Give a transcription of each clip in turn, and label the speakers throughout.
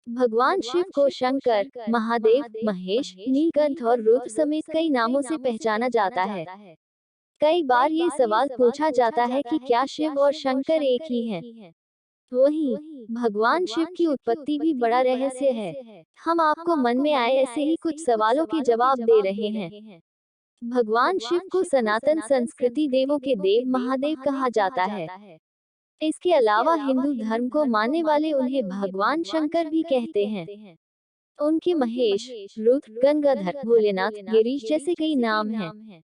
Speaker 1: भगवान शिव को शंकर, महादेव, महेश, नीलकंठ और रुद्र समेत कई नामों से पहचाना जाता है। कई बार ये सवाल पूछा जाता है कि क्या शिव और शंकर एक ही हैं? वहीं भगवान शिव की उत्पत्ति भी बड़ा रहस्य है। हम आपको मन में आए ऐसे ही कुछ सवालों के जवाब दे रहे हैं। भगवान शिव को सनातन संस्कृति देवों के देव महादेव कहा जाता है। इसके अलावा हिंदू धर्म को मानने वाले उन्हें भगवान शंकर भी कहते हैं। उनके महेश, रुद्र, गंगाधर, भोलेनाथ, गिरीश जैसे कई नाम हैं।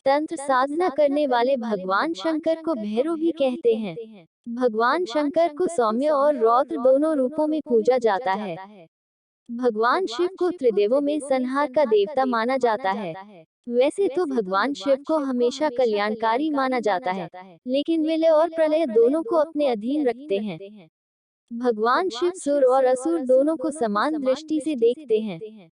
Speaker 1: तंत्र साधना करने वाले भगवान शंकर को भैरव भी कहते हैं। भगवान शंकर को सौम्य और रौद्र दोनों रूपों में पूजा जाता है। भगवान शिव को त्रिदेवों में संहार का देवता माना जाता है। वैसे तो भगवान शिव को हमेशा कल्याणकारी माना जाता है, लेकिन विलय और प्रलय दोनों को अपने अधीन रखते हैं। भगवान शिव सुर और असुर दोनों को समान दृष्टि से देखते हैं।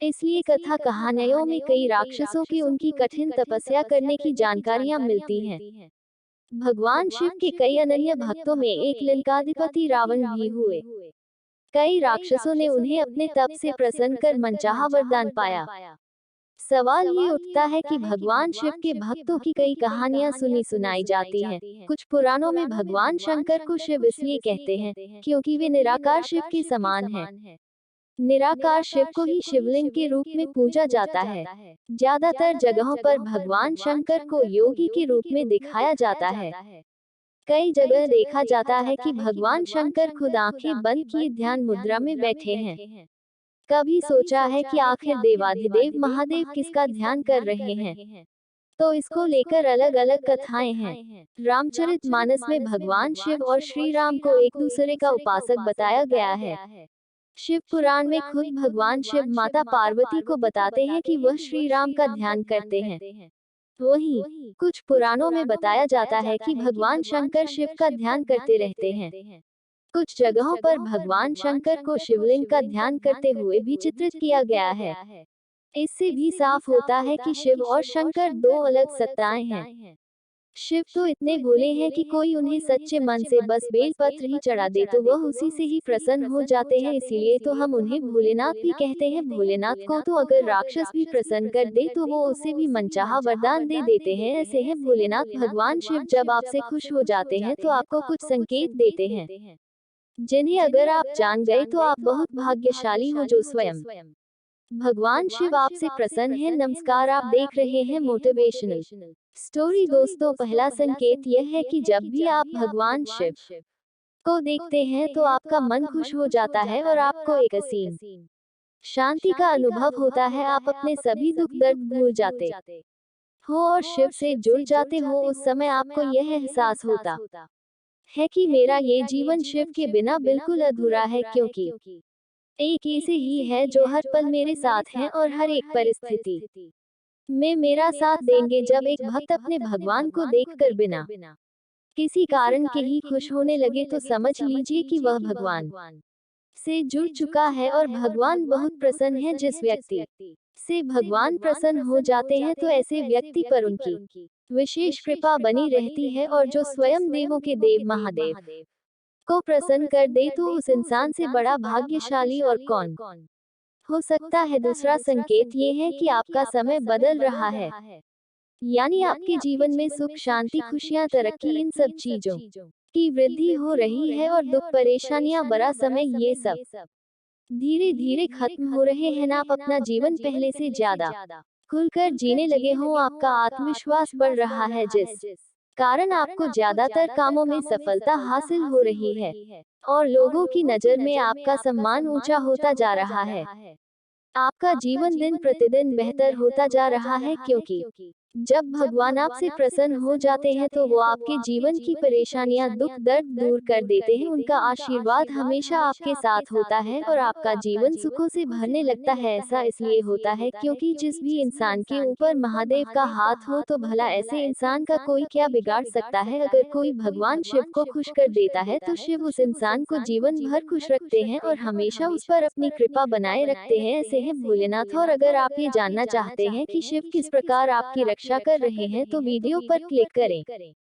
Speaker 1: इसलिए कथा कहानियों में कई राक्षसों की उनकी कठिन तपस्या करने की जानकारियां मिलती हैं। भगवान शिव के कई अनन्य भक्तों में एक लंकाधिपति रावण भी हुए। कई राक्षसों ने उन्हें अपने तप से प्रसन्न कर मनचाहा वरदान पाया। सवाल ये उठता है कि भगवान शिव के भक्तों की कई कहानियां सुनी सुनाई जाती हैं। कुछ पुराणों में भगवान शंकर को शिव इसलिए कहते हैं क्योंकि वे निराकार शिव के समान हैं। निराकार शिव को ही शिवलिंग के रूप में पूजा जाता है। ज्यादातर जगहों पर भगवान शंकर को योगी के रूप में दिखाया जाता है। कई जगह देखा जाता है कि भगवान शंकर खुद आंखें बंद किए ध्यान मुद्रा में बैठे हैं। कभी सोचा है कि आखिर देवाधिदेव महादेव किसका ध्यान कर रहे हैं? तो इसको लेकर अलग अलग कथाएं हैं। रामचरितमानस में भगवान शिव और श्री राम को एक दूसरे का उपासक बताया गया है। शिव पुराण में खुद भगवान शिव माता पार्वती को बताते हैं कि वह श्री राम का ध्यान करते हैं। वहीं कुछ पुराणों में बताया जाता है कि भगवान शंकर शिव का ध्यान करते रहते हैं। कुछ जगहों पर भगवान शंकर को शिवलिंग का ध्यान करते हुए भी चित्रित किया गया है। इससे भी साफ होता है कि शिव और शंकर दो अलग सत्ताएं हैं। शिव तो इतने भोले हैं कि कोई उन्हें सच्चे मन से बस बेलपत्र ही चढ़ा दे तो वह उसी से ही प्रसन्न हो जाते हैं, इसीलिए तो हम उन्हें भोलेनाथ भी कहते हैं। भोलेनाथ को तो अगर राक्षस भी प्रसन्न कर दे तो वो उसे भी मनचाहा वरदान दे देते हैं। ऐसे हैं भोलेनाथ। भगवान शिव जब आपसे खुश हो जाते हैं तो आपको कुछ संकेत देते हैं, जिन्हें अगर आप जान गए तो आप बहुत भाग्यशाली हो जो स्वयं भगवान शिव आपसे प्रसन्न है। नमस्कार, आप देख रहे हैं मोटिवेशनल स्टोरी। दोस्तों, पहला संकेत यह है कि जब भी आप भगवान शिव को देखते हैं तो आपका मन खुश हो जाता है और आपको एक असीम शांति का अनुभव होता है। आप अपने सभी दुख दर्द भूल जाते हो और शिव से जुड़ जाते हो। उस समय आपको यह एहसास होता है कि मेरा ये जीवन शिव के बिना बिल्कुल अधूरा है, क्योंकि एक ऐसे ही है जो हर पल मेरे साथ हैं और हर एक परिस्थिति में मेरा साथ देंगे। जब एक भक्त अपने भगवान को देखकर बिना किसी कारण के ही खुश होने लगे तो समझ लीजिए कि वह भगवान से जुड़ चुका है और भगवान बहुत प्रसन्न है। जिस व्यक्ति से भगवान प्रसन्न हो जाते हैं तो ऐसे व्यक्ति पर उनकी विशेष कृपा बनी रहती है और जो स्वयं देवों के देव महादेव को प्रसन्न कर दे तो उस इंसान से बड़ा भाग्यशाली और कौन हो सकता है। दूसरा संकेत ये है कि आपका समय बदल रहा है, यानी आपके जीवन में सुख, शांति, खुशियां, तरक्की, इन सब चीजों की वृद्धि हो रही है और दुख, परेशानियां, बड़ा समय, ये सब धीरे धीरे खत्म हो रहे हैं। आप अपना जीवन पहले से ज्यादा खुलकर जीने लगे हो। आपका आत्मविश्वास बढ़ रहा है, जिस कारण आपको ज्यादातर कामों में सफलता हासिल हो रही है और लोगों की नजर में आपका सम्मान ऊंचा होता जा रहा है। आपका जीवन दिन प्रतिदिन बेहतर होता जा रहा है, क्योंकि जब भगवान आपसे प्रसन्न हो जाते हैं तो वो आपके जीवन की परेशानियां, दुख दर्द दूर कर देते हैं। उनका आशीर्वाद हमेशा आपके साथ होता है और आपका जीवन सुखों से भरने लगता है। ऐसा इसलिए होता है क्योंकि जिस भी इंसान के ऊपर महादेव का हाथ हो तो भला ऐसे इंसान का कोई क्या बिगाड़ सकता है। अगर कोई भगवान शिव को खुश कर देता है तो शिव उस इंसान को जीवन भर खुश रखते हैं और हमेशा उस पर अपनी कृपा बनाए रखते हैं। ऐसे हैं भोलेनाथ। और अगर आप ये जानना चाहते हैं कि शिव किस प्रकार आपकी रक्षा कर रहे हैं तो वीडियो पर क्लिक करें।